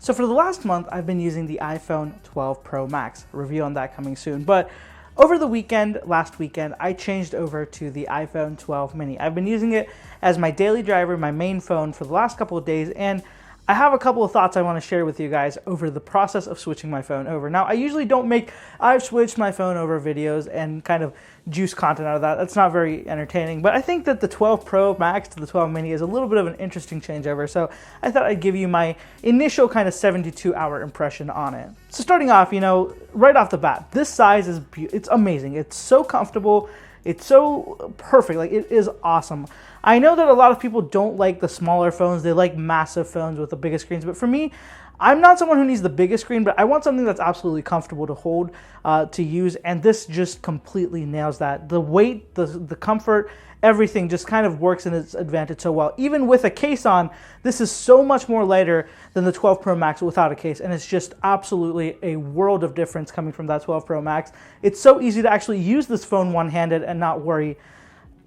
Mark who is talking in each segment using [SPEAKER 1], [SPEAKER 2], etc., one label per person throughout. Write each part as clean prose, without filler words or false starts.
[SPEAKER 1] So for the last month, I've been using the iPhone 12 Pro Max. A review on that coming soon. But over the weekend, last weekend, I changed over to the iPhone 12 mini. I've been using it as my daily driver, my main phone for the last couple of days, and I have a couple of thoughts I want to share with you guys over the process of switching my phone over. Now, I usually don't make I've switched my phone over videos and kind of juice content out of that. That's not very entertaining, but I think that the 12 Pro Max to the 12 mini is a little bit of an interesting changeover, so I thought I'd give you my initial kind of 72-hour impression on it. So starting off, right off the bat, this size is it's amazing. It's so comfortable. It's so perfect. Like, it is awesome. I know that a lot of people don't like the smaller phones. They like massive phones with the biggest screens. But for me, I'm not someone who needs the biggest screen, but I want something that's absolutely comfortable to hold, to use. And this just completely nails that. The weight, the comfort, everything just kind of works in its advantage so well. Even with a case on, this is so much more lighter than the 12 Pro Max without a case, and it's just absolutely a world of difference coming from that 12 Pro Max. It's so easy to actually use this phone one-handed and not worry.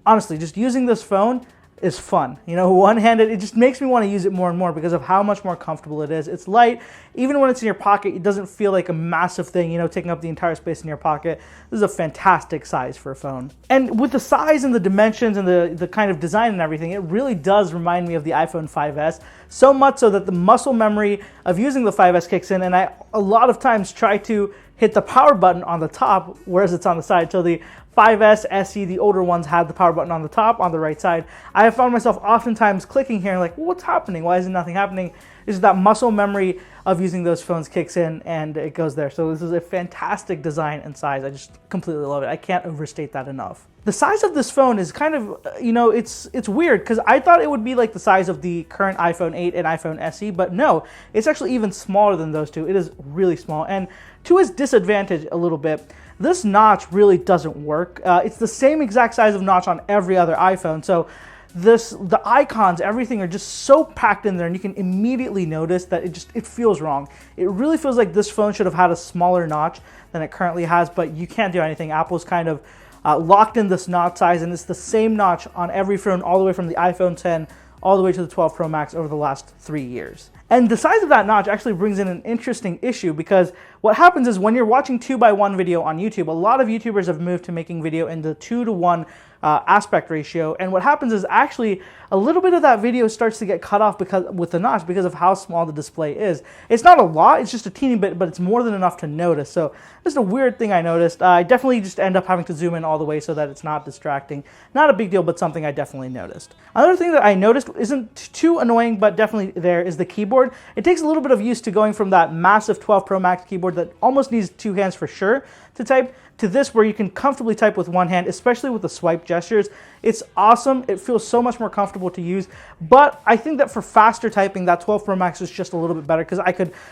[SPEAKER 1] Honestly, just using this phone is fun. One-handed, it just makes me want to use it more and more because of how much more comfortable it is. It's light. Even when it's in your pocket, it doesn't feel like a massive thing, taking up the entire space in your pocket. This is a fantastic size for a phone. And with the size and the dimensions and the kind of design and everything, it really does remind me of the iPhone 5S, so much so that the muscle memory of using the 5S kicks in, and I a lot of times try to hit the power button on the top, whereas it's on the side. So the 5S, SE, the older ones had the power button on the top, on the right side. I have found myself oftentimes clicking here and like, well, what's happening? Why is nothing happening? It's that muscle memory of using those phones kicks in and it goes there. So this is a fantastic design and size. I just completely love it. I can't overstate that enough. The size of this phone is kind of, it's weird because I thought it would be like the size of the current iPhone 8 and iPhone SE, but no, it's actually even smaller than those two. It is really small. And to its disadvantage a little bit, this notch really doesn't work. It's the same exact size of notch on every other iPhone. So the icons, everything are just so packed in there, and you can immediately notice that it feels wrong. It really feels like this phone should have had a smaller notch than it currently has, but you can't do anything. Apple's kind of locked in this notch size, and it's the same notch on every phone all the way from the iPhone 10 all the way to the 12 Pro Max over the last 3 years. And the size of that notch actually brings in an interesting issue because what happens is when you're watching 2:1 video on YouTube, a lot of YouTubers have moved to making video in the 2:1 aspect ratio, and what happens is actually a little bit of that video starts to get cut off with the notch because of how small the display is. It's not a lot, it's just a teeny bit, but it's more than enough to notice. So this is a weird thing I noticed. I definitely just end up having to zoom in all the way so that it's not distracting. Not a big deal, but something I definitely noticed. Another thing that I noticed isn't too annoying, but definitely there, is the keyboard. It takes a little bit of use to going from that massive 12 Pro Max keyboard that almost needs two hands for sure to type, to this where you can comfortably type with one hand, especially with the swipe gestures. It's awesome. It feels so much more comfortable to use, but I think that for faster typing, that 12 Pro Max is just a little bit better because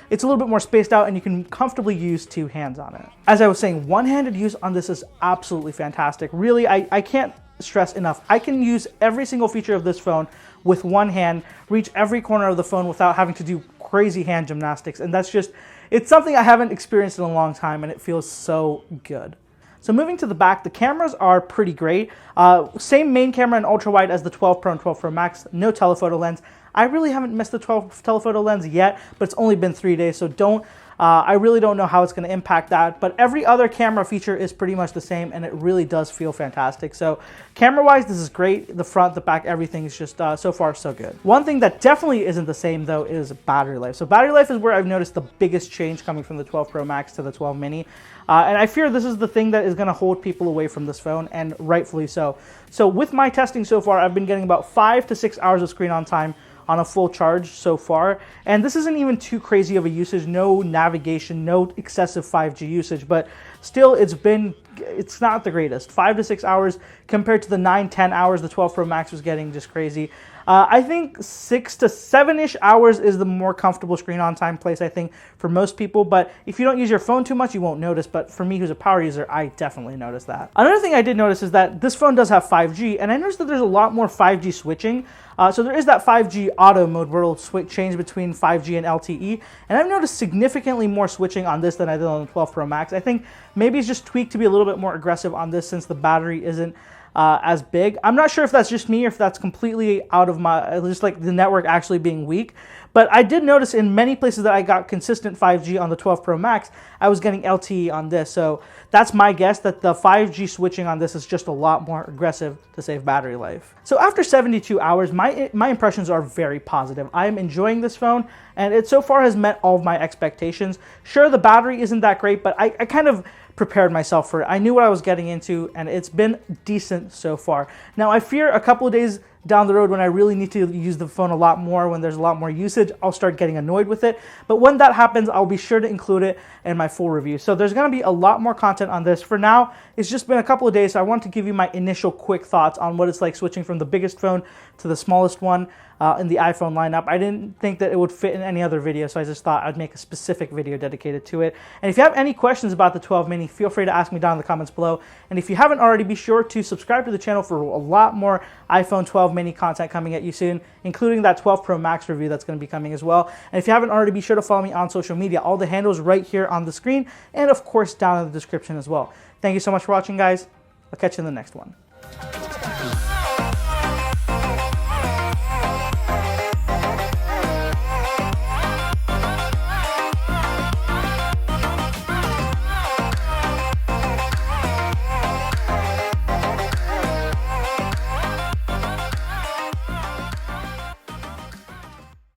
[SPEAKER 1] it's a little bit more spaced out and you can comfortably use two hands on it. As I was saying, one-handed use on this is absolutely fantastic. Really, I can't stress enough. I can use every single feature of this phone with one hand, reach every corner of the phone without having to do crazy hand gymnastics, and it's something I haven't experienced in a long time, and it feels so good. So moving to the back, the cameras are pretty great. Same main camera and ultra wide as the 12 Pro and 12 Pro Max, no telephoto lens. I really haven't missed the 12 telephoto lens yet, but it's only been 3 days, so I really don't know how it's going to impact that, but every other camera feature is pretty much the same, and it really does feel fantastic. So camera-wise, this is great. The front, the back, everything is just so far so good. One thing that definitely isn't the same, though, is battery life. So battery life is where I've noticed the biggest change coming from the 12 Pro Max to the 12 mini, and I fear this is the thing that is going to hold people away from this phone, and rightfully so. So with my testing so far, I've been getting about 5 to 6 hours of screen on time on a full charge so far, and this isn't even too crazy of a usage, no navigation, no excessive 5G usage, but still it's not the greatest. 5 to 6 hours compared to the 9-10 hours the 12 Pro Max was getting, just crazy. I think 6 to 7-ish hours is the more comfortable screen on time place, I think, for most people. But if you don't use your phone too much, you won't notice. But for me, who's a power user, I definitely notice that. Another thing I did notice is that this phone does have 5G, and I noticed that there's a lot more 5G switching. So there is that 5G auto mode where it'll change between 5G and LTE, and I've noticed significantly more switching on this than I did on the 12 Pro Max. I think maybe it's just tweaked to be a little bit more aggressive on this since the battery isn't as big. I'm not sure if that's just me or if that's completely out of my, just like the network actually being weak. But I did notice in many places that I got consistent 5G on the 12 Pro Max, I was getting LTE on this. So that's my guess, that the 5G switching on this is just a lot more aggressive to save battery life. So after 72 hours, my impressions are very positive. I am enjoying this phone, and it so far has met all of my expectations. Sure, the battery isn't that great, but I kind of prepared myself for it. I knew what I was getting into, and it's been decent so far. Now, I fear a couple of days down the road when I really need to use the phone a lot more, when there's a lot more usage, I'll start getting annoyed with it. But when that happens, I'll be sure to include it in my full review. So there's going to be a lot more content on this. For now, it's just been a couple of days, so I want to give you my initial quick thoughts on what it's like switching from the biggest phone to the smallest one in the iPhone lineup. I didn't think that it would fit in any other video, so I just thought I'd make a specific video dedicated to it. And if you have any questions about the 12 mini, feel free to ask me down in the comments below. And if you haven't already, be sure to subscribe to the channel for a lot more iPhone 12 mini content coming at you soon, including that 12 Pro Max review that's going to be coming as well. And if you haven't already, be sure to follow me on social media. All the handles right here on the screen, and of course down in the description as well. Thank you so much for watching, guys. I'll catch you in the next one.